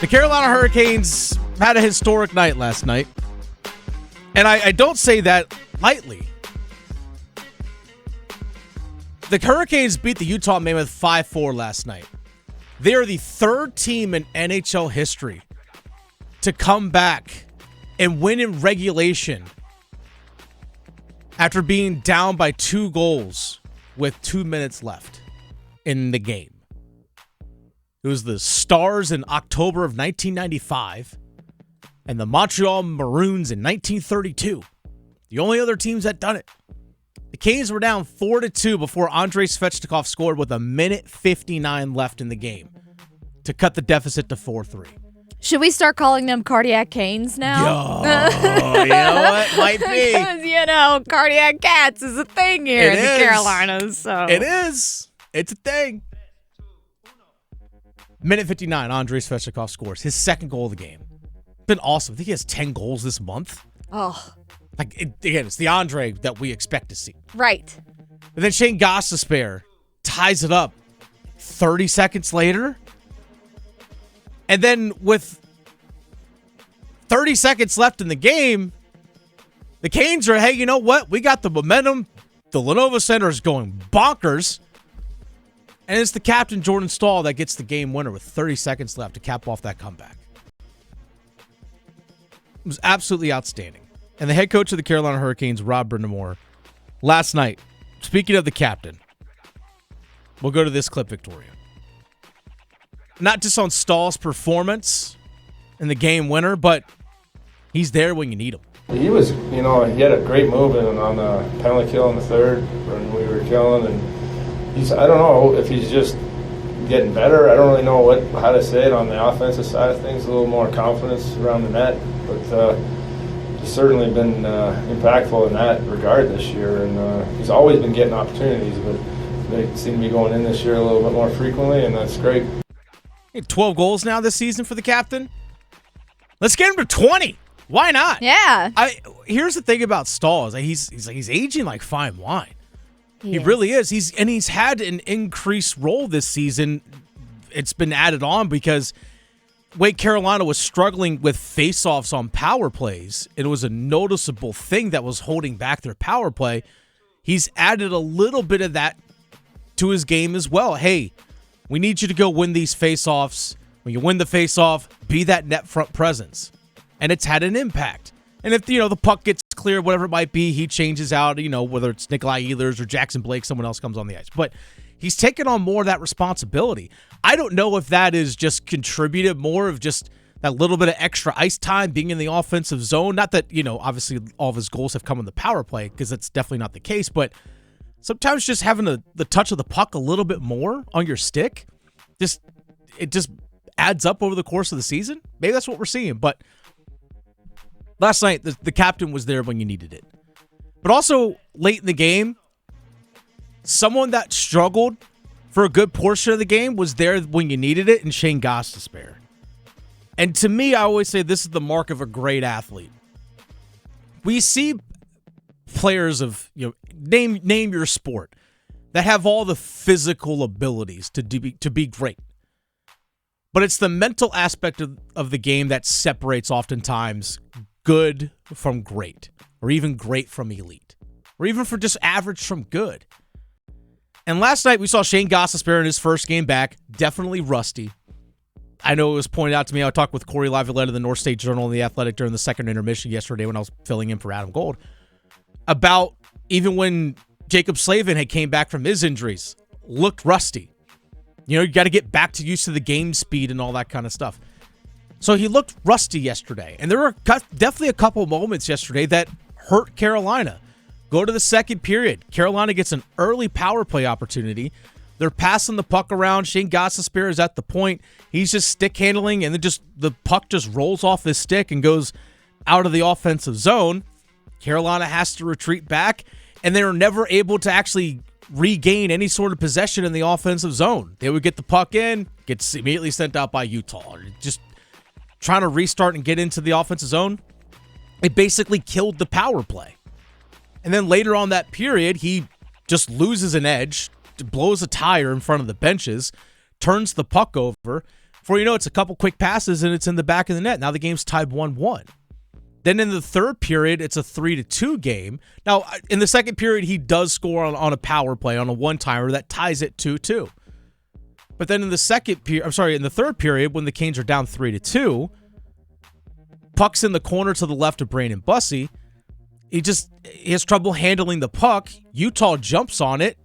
The Carolina Hurricanes had a historic night last night. And I don't say that lightly. The Hurricanes beat the Utah Mammoth 5-4 last night. They are the third team in NHL history to come back and win in regulation after being down by 2 goals with 2 minutes left in the game. It was the Stars in October of 1995 and the Montreal Maroons in 1932. The only other teams that done it. The Canes were down 4-2 before Andrei Svechnikov scored with 1:59 left in the game to cut the deficit to 4-3. Should we start calling them cardiac canes now? Yo, you know what? Might be. Because, cardiac cats is a thing here in the Carolinas. So. It is. It's a thing. 1:59, Andrei Svechnikov scores his second goal of the game. Been awesome. I think he has 10 goals this month. Oh. Again, it's the Andrei that we expect to see. Right. And then Shane Gostisbehere ties it up 30 seconds later. And then with 30 seconds left in the game, the Canes are, hey, you know what? We got the momentum. The Lenovo Center is going bonkers. And it's the captain, Jordan Staal, that gets the game winner with 30 seconds left to cap off that comeback. It was absolutely outstanding. And the head coach of the Carolina Hurricanes, Rob brind'amour, last night, speaking of the captain, we'll go to this clip, Victoria. Not just on Staal's performance in the game winner, but he's there when you need him. He was, he had a great move on the penalty kill in the third when we were killing, and I don't know if he's just getting better. I don't really know how to say it on the offensive side of things. A little more confidence around the net, but he's certainly been impactful in that regard this year. And he's always been getting opportunities, but they seem to be going in this year a little bit more frequently, and that's great. 12 goals now this season for the captain. Let's get him to 20. Why not? Yeah. Here's the thing about Staal is he's aging like fine wine. He really is. He's had an increased role this season. It's been added on because Wake Carolina was struggling with faceoffs on power plays. It was a noticeable thing that was holding back their power play. He's added a little bit of that to his game as well. Hey, we need you to go win these faceoffs. When you win the faceoff, be that net front presence. And it's had an impact. And if, the puck gets clear, whatever it might be, he changes out, whether it's Nikolai Ehlers or Jackson Blake, someone else comes on the ice. But he's taken on more of that responsibility. I don't know if that is just contributed more of just that little bit of extra ice time being in the offensive zone. Not that, obviously all of his goals have come in the power play, because that's definitely not the case. But sometimes just having the touch of the puck a little bit more on your stick, it just adds up over the course of the season. Maybe that's what we're seeing. But last night, the captain was there when you needed it. But also, late in the game, someone that struggled for a good portion of the game was there when you needed it, and Shane Gostisbehere. And to me, I always say this is the mark of a great athlete. We see players of, name your sport, that have all the physical abilities to be great. But it's the mental aspect of the game that separates oftentimes good from great, or even great from elite, or even for just average from good. And last night we saw Shane Gostisbehere in his first game back, definitely rusty. I know it was pointed out to me. I talked with Corey Laviolette of the North State Journal and The Athletic during the second intermission yesterday when I was filling in for Adam Gold, about even when Jacob Slavin had came back from his injuries, looked rusty. You got to get back to used to the game speed and all that kind of stuff. So he looked rusty yesterday. And there were definitely a couple moments yesterday that hurt Carolina. Go to the second period. Carolina gets an early power play opportunity. They're passing the puck around. Shane Gostisbehere is at the point. He's just stick handling, and then the puck just rolls off his stick and goes out of the offensive zone. Carolina has to retreat back, and they're never able to actually regain any sort of possession in the offensive zone. They would get the puck in, gets immediately sent out by Utah. Just trying to restart and get into the offensive zone. It basically killed the power play. And then later on that period, he just loses an edge, blows a tire in front of the benches, turns the puck over, Before you know, it's a couple quick passes and it's in the back of the net. Now the game's tied 1-1. Then in the third period, it's a 3-2 game. Now, in the second period, he does score on a power play, on a one-timer that ties it 2-2. But then in the third period, when the Canes are down 3-2, puck's in the corner to the left of Brandon Bussi. He has trouble handling the puck. Utah jumps on it.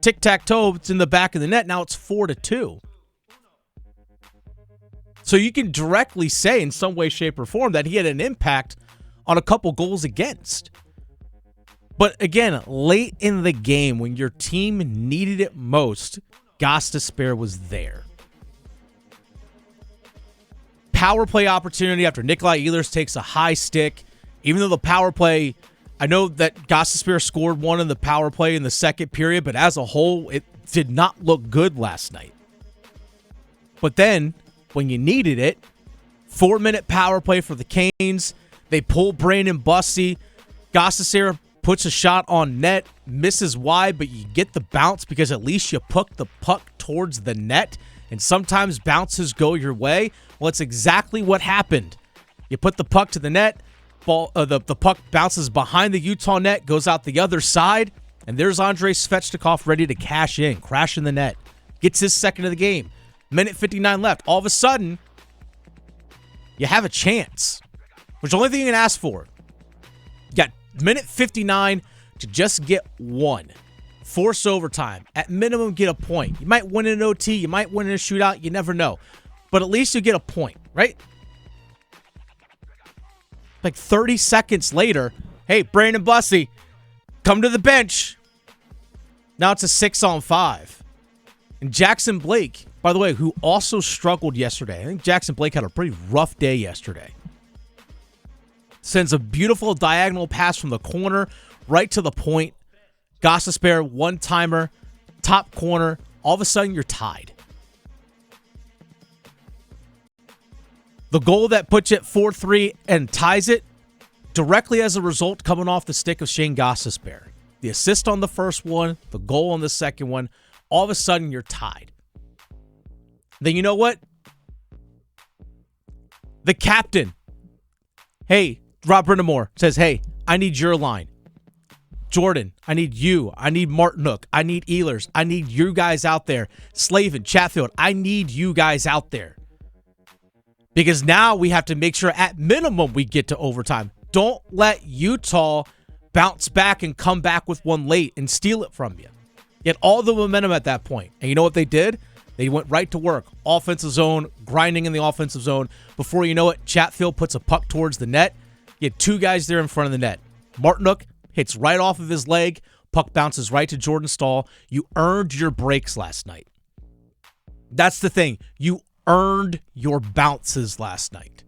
Tic-tac-toe, it's in the back of the net. Now it's 4-2. So you can directly say in some way, shape, or form that he had an impact on a couple goals against. But again, late in the game, when your team needed it most, Gostisbehere was there. Power play opportunity after Nikolai Ehlers takes a high stick. Even though the power play, I know that Gostisbehere scored one in the power play in the second period, but as a whole, it did not look good last night. But then, when you needed it, 4-minute power play for the Canes. They pull Brandon Bussi. Gostisbehere puts a shot on net, misses wide, but you get the bounce because at least you put the puck towards the net. And sometimes bounces go your way. Well, it's exactly what happened. You put the puck to the net, the puck bounces behind the Utah net, goes out the other side, and there's Andrei Svechnikov ready to cash in, crash in the net. Gets his second of the game. Minute 59 left. All of a sudden, you have a chance. Which the only thing you can ask for. You got minute 59 to just get one. Force overtime. At minimum, get a point. You might win in an OT. You might win in a shootout. You never know. But at least you get a point, right? Like 30 seconds later, hey, Brandon Bussi, come to the bench. Now it's a 6-on-5. And Jackson Blake, by the way, who also struggled yesterday. I think Jackson Blake had a pretty rough day yesterday. Sends a beautiful diagonal pass from the corner right to the point. Gostisbehere, one-timer, top corner. All of a sudden, you're tied. The goal that puts you at 4-3 and ties it, directly as a result, coming off the stick of Shane Gostisbehere. The assist on the first one, the goal on the second one. All of a sudden, you're tied. Then you know what? The captain, hey, Rob brind'amour, says, hey, I need your line. Jordan, I need you. I need Martinook. I need Ehlers. I need you guys out there. Slavin, Chatfield, I need you guys out there. Because now we have to make sure at minimum we get to overtime. Don't let Utah bounce back and come back with one late and steal it from you. Get all the momentum at that point. And you know what they did? They went right to work. Offensive zone, grinding in the offensive zone. Before you know it, Chatfield puts a puck towards the net. You had two guys there in front of the net. Martinook hits right off of his leg. Puck bounces right to Jordan Staal. You earned your breaks last night. That's the thing. You earned your bounces last night.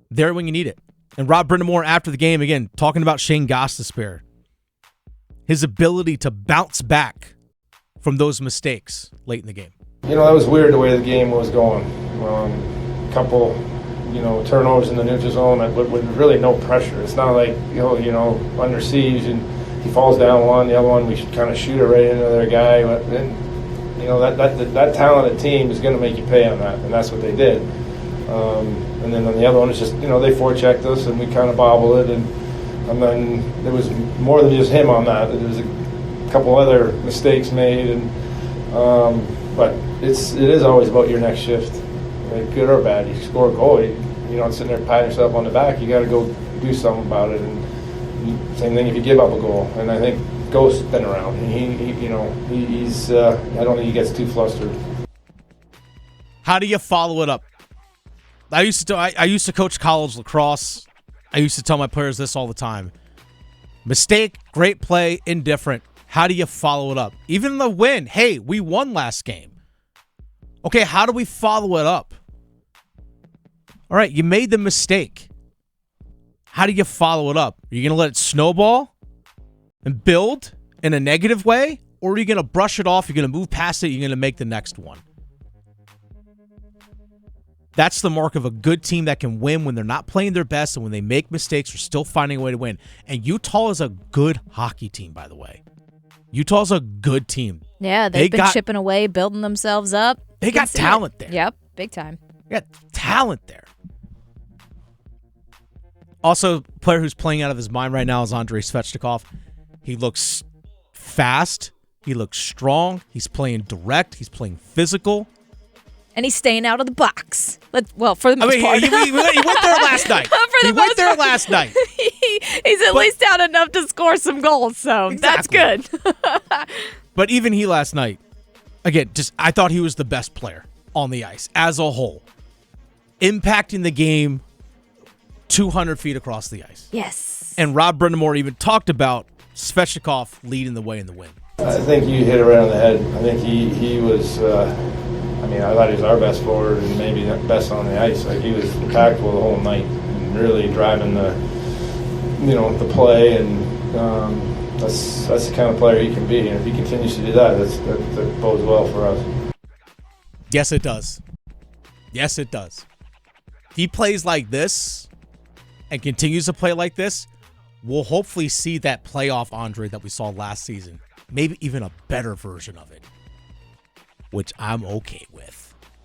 There when you need it. And Rob brind'amour after the game, again, talking about Shane Gostisbehere. His ability to bounce back from those mistakes late in the game. You know, that was weird the way the game was going. Couple, turnovers in the neutral zone with really no pressure. It's not like, under siege and he falls down one, the other one we should kind of shoot it right into their guy. But then, that talented team is going to make you pay on that, and that's what they did. And then on the other one, it's just, they forechecked us and we kind of bobbled it. And then there was more than just him on that. There was a couple other mistakes made, but it is always about your next shift, good or bad. You score a goal, you don't sit there patting yourself on the back. You got to go do something about it. And same thing if you give up a goal. And I think Ghost's been around. He's I don't think he gets too flustered. How do you follow it up? I used to coach college lacrosse. I used to tell my players this all the time. Mistake, great play, indifferent. How do you follow it up? Even the win. Hey, we won last game. Okay, how do we follow it up? All right, you made the mistake. How do you follow it up? Are you going to let it snowball and build in a negative way? Or are you going to brush it off? You're going to move past it. You're going to make the next one. That's the mark of a good team that can win when they're not playing their best, and when they make mistakes, they're still finding a way to win. And Utah is a good hockey team, by the way. Utah's a good team. Yeah, they've been chipping away, building themselves up. They got talent there. Yep, big time. They got talent there. Also, a player who's playing out of his mind right now is Andrei Svechnikov. He looks fast. He looks strong. He's playing direct. He's playing physical. And he's staying out of the box. For the most part. He went there last night. Last night. He's at least out enough to score some goals, so exactly. That's good. But even he last night, again, I thought he was the best player on the ice as a whole. Impacting the game 200 feet across the ice. Yes. And Rob Brind'amour even talked about Svechnikov leading the way in the win. I think you hit it right on the head. I think he was, I thought he was our best forward and maybe the best on the ice. Like, he was impactful the whole night and really driving the play, and that's the kind of player he can be. And if he continues to do that, that bodes well for us. Yes, it does. Yes, it does. If he plays like this and continues to play like this, we'll hopefully see that playoff Andre that we saw last season. Maybe even a better version of it, which I'm okay with.